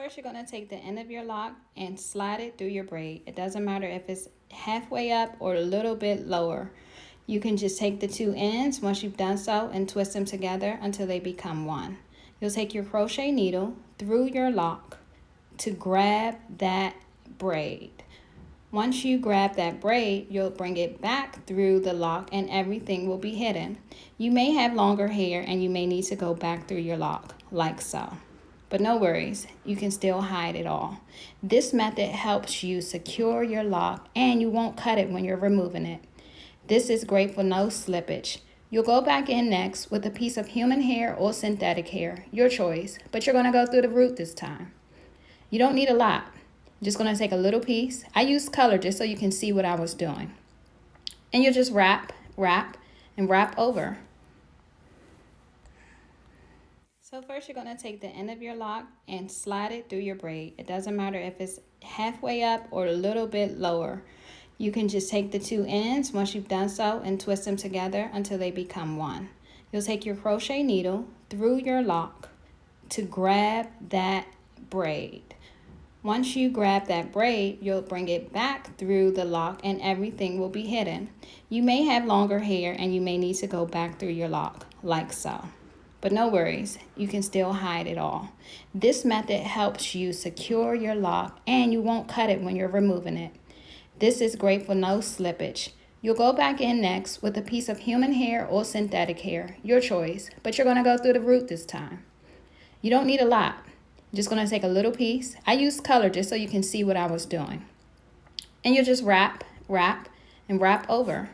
First, you're going to take the end of your lock and slide it through your braid. It doesn't matter if it's halfway up or a little bit lower. You can just take the two ends once you've done so and twist them together until they become one. You'll take your crochet needle through your lock to grab that braid. Once you grab that braid, you'll bring it back through the lock and everything will be hidden. You may have longer hair and you may need to go back through your lock like so. But no worries, you can still hide it all. This method helps you secure your lock and you won't cut it when you're removing it. This is great for no slippage. You'll go back in next with a piece of human hair or synthetic hair, your choice, but you're gonna go through the root this time. You don't need a lot. I'm just gonna take a little piece. I used color just so you can see what I was doing. And you'll just wrap, and wrap over. So first you're going to take the end of your lock and slide it through your braid. It doesn't matter if it's halfway up or a little bit lower. You can just take the two ends once you've done so and twist them together until they become one. You'll take your crochet needle through your lock to grab that braid. Once you grab that braid, you'll bring it back through the lock and everything will be hidden. You may have longer hair and you may need to go back through your lock like so. But no worries, you can still hide it all. This method helps you secure your lock and you won't cut it when you're removing it. This is great for no slippage. You'll go back in next with a piece of human hair or synthetic hair, your choice, but you're gonna go through the root this time. You don't need a lot. I'm just gonna take a little piece. I used color just so you can see what I was doing. And you'll just wrap, and wrap over.